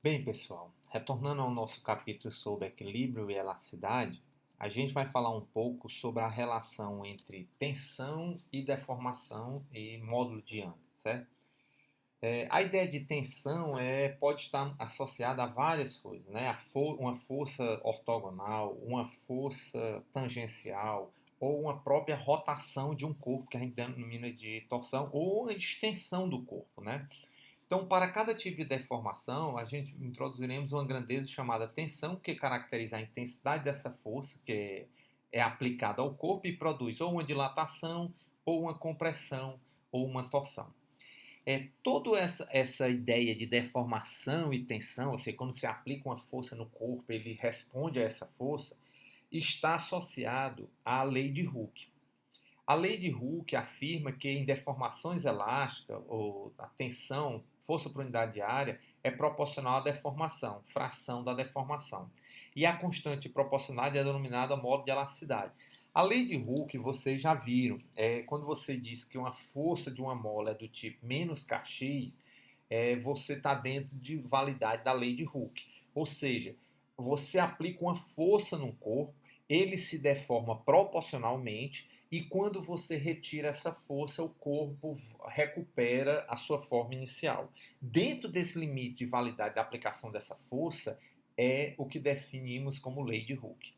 Bem, pessoal, retornando ao nosso capítulo sobre equilíbrio e elasticidade, a gente vai falar um pouco sobre a relação entre tensão e deformação e módulo de Young, certo? A ideia de tensão pode estar associada a várias coisas, né? Uma força ortogonal, uma força tangencial, ou uma própria rotação de um corpo, que a gente denomina de torção, ou a extensão do corpo, né? Então, para cada tipo de deformação, a gente introduziremos uma grandeza chamada tensão, que caracteriza a intensidade dessa força que é aplicada ao corpo e produz ou uma dilatação, ou uma compressão, ou uma torção. Toda essa ideia de deformação e tensão, ou seja, quando se aplica uma força no corpo, ele responde a essa força, está associado à lei de Hooke. A lei de Hooke afirma que em deformações elásticas, ou a tensão, força por unidade de área, é proporcional à deformação, fração da deformação. E a constante proporcionalidade é denominada modo de elasticidade. A lei de Hooke, vocês já viram, quando você diz que uma força de uma mola é do tipo menos kx, você está dentro de validade da lei de Hooke. Ou seja, você aplica uma força num corpo, ele se deforma proporcionalmente, e quando você retira essa força, o corpo recupera a sua forma inicial. Dentro desse limite de validade da aplicação dessa força, é o que definimos como lei de Hooke.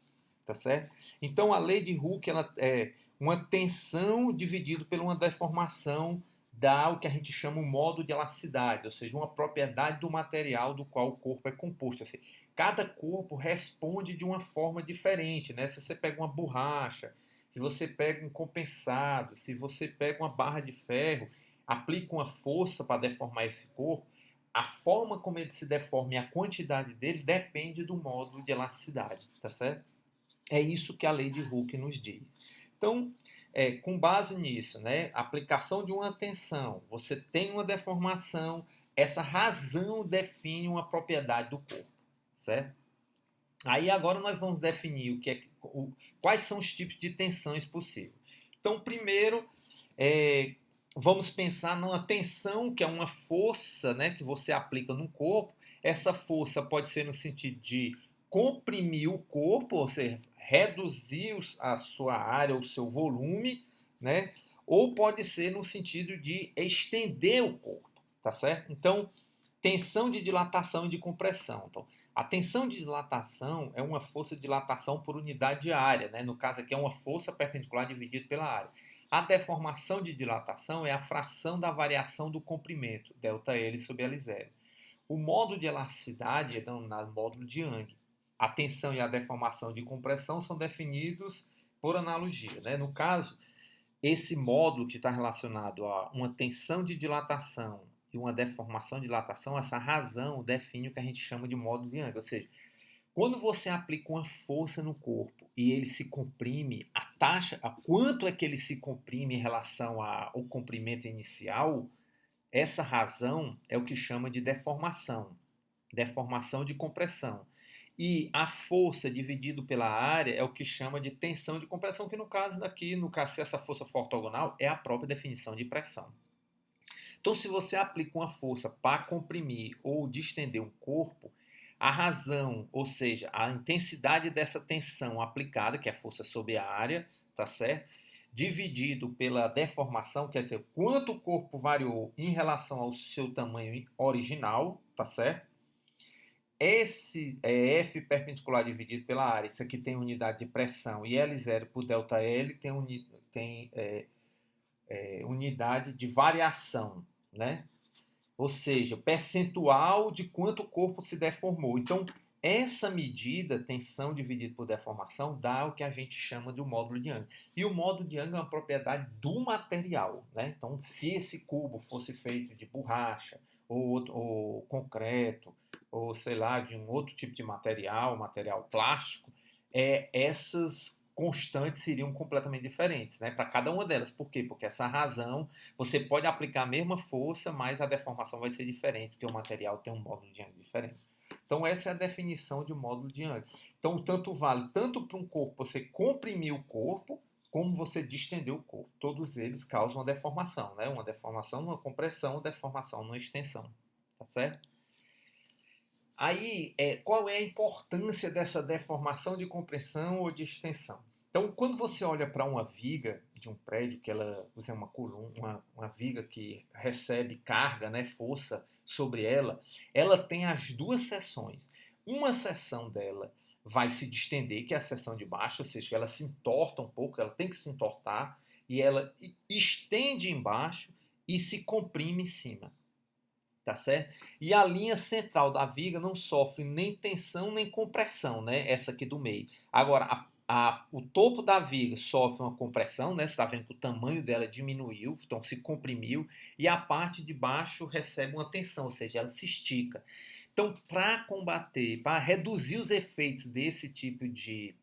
Tá certo? Então, a lei de Hooke ela é uma tensão dividida por uma deformação dá o que a gente chama um modo de elasticidade, ou seja, uma propriedade do material do qual o corpo é composto. Assim, cada corpo responde de uma forma diferente, né? Se você pega uma borracha, se você pega um compensado, se você pega uma barra de ferro, aplica uma força para deformar esse corpo, a forma como ele se deforma e a quantidade dele depende do modo de elasticidade, tá certo? É isso que a lei de Hooke nos diz. Então, com base nisso, né, a aplicação de uma tensão, você tem uma deformação, essa razão define uma propriedade do corpo, certo? Aí agora nós vamos definir quais são os tipos de tensões possíveis. Então, primeiro, é, vamos pensar numa tensão que é uma força, né, que você aplica no corpo. Essa força pode ser no sentido de comprimir o corpo, ou seja, reduzir a sua área, o seu volume, né? Ou pode ser no sentido de estender o corpo, tá certo? Então, tensão de dilatação e de compressão. Então, a tensão de dilatação é uma força de dilatação por unidade de área, né? No caso aqui é uma força perpendicular dividida pela área. A deformação de dilatação é a fração da variação do comprimento, ΔL sobre L0. O modo de elasticidade é denominado módulo de Young. A tensão e a deformação de compressão são definidos por analogia, né? No caso, esse módulo que está relacionado a uma tensão de dilatação e uma deformação de dilatação, essa razão define o que a gente chama de módulo de Young. Ou seja, quando você aplica uma força no corpo e ele se comprime, a taxa, a quanto é que ele se comprime em relação ao comprimento inicial, essa razão é o que chama de deformação, deformação de compressão. E a força dividido pela área é o que chama de tensão de compressão, que no caso daqui, se essa força for ortogonal, é a própria definição de pressão. Então, se você aplica uma força para comprimir ou distender um corpo, a razão, ou seja, a intensidade dessa tensão aplicada, que é a força sobre a área, tá certo? Dividido pela deformação, quer dizer, quanto o corpo variou em relação ao seu tamanho original, tá certo? Esse é F perpendicular dividido pela área, isso aqui tem unidade de pressão, e L0 por ΔL tem unidade de variação, né? Ou seja, percentual de quanto o corpo se deformou. Então, essa medida, tensão dividido por deformação, dá o que a gente chama de um módulo de Young. E o módulo de Young é uma propriedade do material, né? Então, se esse cubo fosse feito de borracha, ou concreto, ou sei lá, de um outro tipo de material plástico, essas constantes seriam completamente diferentes, né? Para cada uma delas. Por quê? Porque essa razão, você pode aplicar a mesma força, mas a deformação vai ser diferente, porque o material tem um módulo de Young diferente. Então, essa é a definição de módulo de Young. Então, tanto vale tanto para um corpo você comprimir o corpo, como você distender o corpo. Todos eles causam uma deformação, né? Uma deformação numa compressão, uma deformação numa extensão. Tá certo? Aí, qual é a importância dessa deformação de compressão ou de extensão? Então, quando você olha para uma viga de um prédio, que ela usa uma coluna, uma viga que recebe carga, né, força sobre ela tem as duas seções. Uma seção dela vai se distender, que é a seção de baixo, ou seja, ela se entorta um pouco, ela tem que se entortar, e ela estende embaixo e se comprime em cima. Tá certo? E a linha central da viga não sofre nem tensão nem compressão, né? Essa aqui do meio. Agora, o topo da viga sofre uma compressão, né? Você está vendo que o tamanho dela diminuiu, então se comprimiu, e a parte de baixo recebe uma tensão, ou seja, ela se estica. Então, para combater, para reduzir os efeitos desse tipo de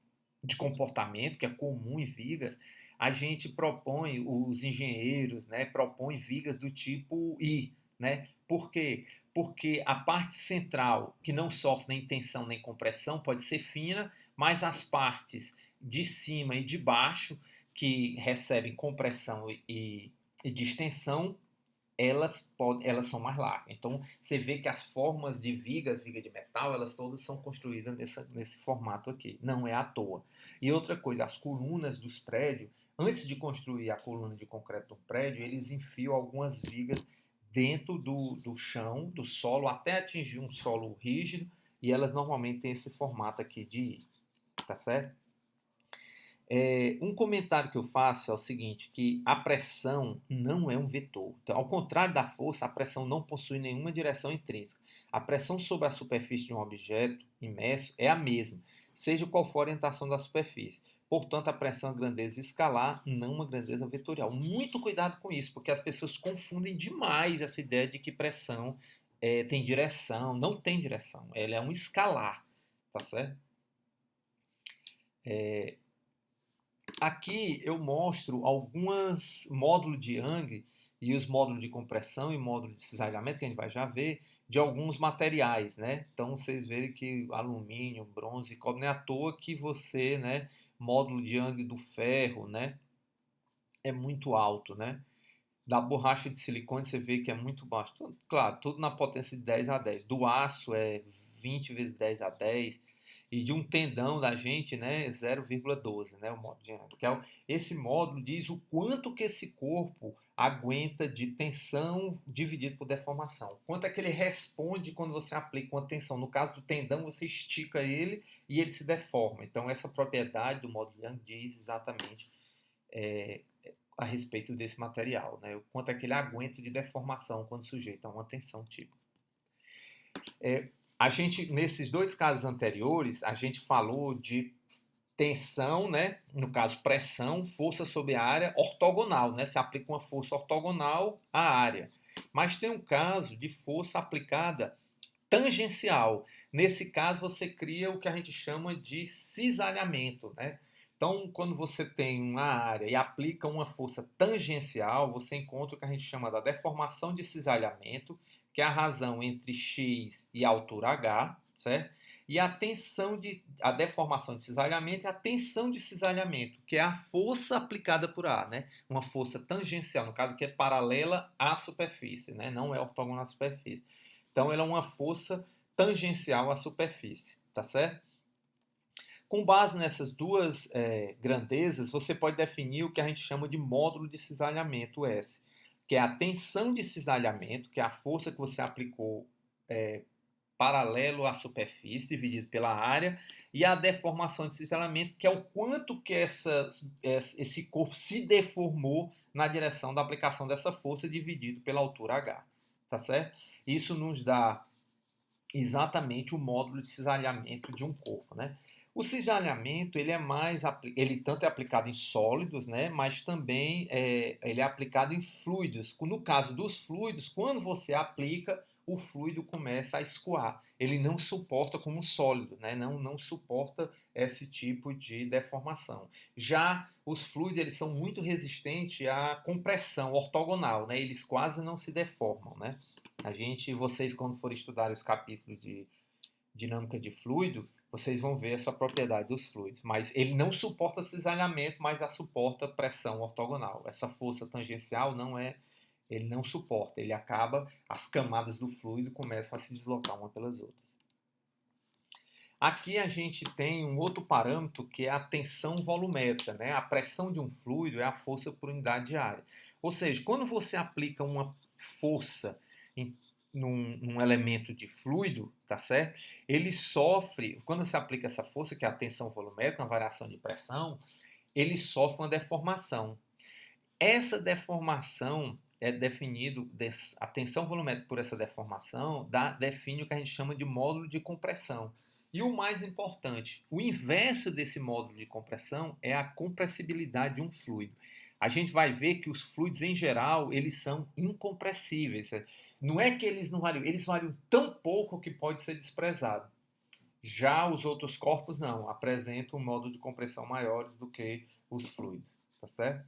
comportamento, que é comum em vigas, a gente propõe, os engenheiros, né, propõem vigas do tipo I, né? Por quê? Porque a parte central, que não sofre nem tensão nem compressão, pode ser fina, mas as partes de cima e de baixo, que recebem compressão e distensão, elas são mais largas. Então, você vê que as formas de viga de metal, elas todas são construídas nesse formato aqui. Não é à toa. E outra coisa, as colunas dos prédios, antes de construir a coluna de concreto do prédio, eles enfiam algumas vigas dentro do chão, do solo, até atingir um solo rígido, e elas normalmente têm esse formato aqui de I, tá certo? Um comentário que eu faço é o seguinte, que a pressão não é um vetor. Então, ao contrário da força, a pressão não possui nenhuma direção intrínseca. A pressão sobre a superfície de um objeto imerso é a mesma, seja qual for a orientação da superfície. Portanto, a pressão é grandeza escalar, não uma grandeza vetorial. Muito cuidado com isso, porque as pessoas confundem demais essa ideia de que pressão tem direção. Não tem direção, ela é um escalar, tá certo? Aqui eu mostro alguns módulos de Young e os módulos de compressão e módulos de cisalhamento, que a gente vai já ver, de alguns materiais, né? Então vocês verem que alumínio, bronze, cobre, não é à toa que você, né, módulo de Young do ferro, né, é muito alto, né? Da borracha de silicone você vê que é muito baixo. Tudo, claro, tudo na potência de 10 a 10. Do aço é 20 vezes 10 a 10. E de um tendão da gente, né, 0,12, né, o módulo de Young. Esse módulo diz o quanto que esse corpo aguenta de tensão dividido por deformação. Quanto é que ele responde quando você aplica uma tensão. No caso do tendão, você estica ele e ele se deforma. Então, essa propriedade do módulo de Young diz exatamente é, a respeito desse material, né? O quanto é que ele aguenta de deformação quando sujeito a uma tensão típica. A gente, nesses dois casos anteriores, a gente falou de tensão, né? No caso, pressão, força sobre a área ortogonal, né? Se aplica uma força ortogonal à área. Mas tem um caso de força aplicada tangencial. Nesse caso, você cria o que a gente chama de cisalhamento, né? Então, quando você tem uma área e aplica uma força tangencial, você encontra o que a gente chama da deformação de cisalhamento, que é a razão entre x e a altura h, certo? E a deformação de cisalhamento é a tensão de cisalhamento, que é a força aplicada por A, né? Uma força tangencial, no caso que é paralela à superfície, né? Não é ortogonal à superfície. Então, ela é uma força tangencial à superfície, tá certo? Com base nessas duas grandezas, você pode definir o que a gente chama de módulo de cisalhamento S, que é a tensão de cisalhamento, que é a força que você aplicou paralelo à superfície, dividido pela área, e a deformação de cisalhamento, que é o quanto que esse corpo se deformou na direção da aplicação dessa força, dividido pela altura H. Tá certo? Isso nos dá exatamente o módulo de cisalhamento de um corpo, né? O cisalhamento ele tanto é aplicado em sólidos, né? Mas também ele é aplicado em fluidos. No caso dos fluidos, quando você aplica, o fluido começa a escoar. Ele não suporta como sólido, né? Não suporta esse tipo de deformação. Já os fluidos eles são muito resistentes à compressão ortogonal, né? Eles quase não se deformam, né? Vocês quando forem estudar os capítulos de dinâmica de fluido, vocês vão ver essa propriedade dos fluidos. Mas ele não suporta cisalhamento, mas suporta pressão ortogonal. Essa força tangencial ele não suporta. Ele acaba, as camadas do fluido começam a se deslocar uma pelas outras. Aqui a gente tem um outro parâmetro que é a tensão volumétrica, né? A pressão de um fluido é a força por unidade de área. Ou seja, quando você aplica uma força num elemento de fluido, tá certo? Ele sofre, quando você aplica essa força, que é a tensão volumétrica, uma variação de pressão, ele sofre uma deformação. Essa deformação é definido, a tensão volumétrica por essa deformação define o que a gente chama de módulo de compressão. E o mais importante, o inverso desse módulo de compressão é a compressibilidade de um fluido. A gente vai ver que os fluidos, em geral, eles são incompressíveis. Não é que eles não variam, eles variam tão pouco que pode ser desprezado. Já os outros corpos não, apresentam um módulo de compressão maiores do que os fluidos, tá certo?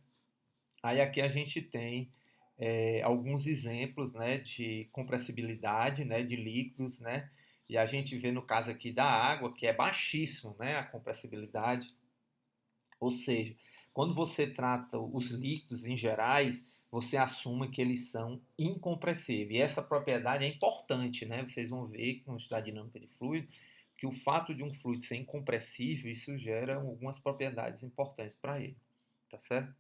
Aí aqui a gente tem alguns exemplos, né, de compressibilidade, né, de líquidos, né, e a gente vê no caso aqui da água que é baixíssimo, né, a compressibilidade. Ou seja, quando você trata os líquidos em gerais, você assume que eles são incompressíveis. E essa propriedade é importante, né? Vocês vão ver que no estudar dinâmica de fluido, que o fato de um fluido ser incompressível, isso gera algumas propriedades importantes para ele, tá certo?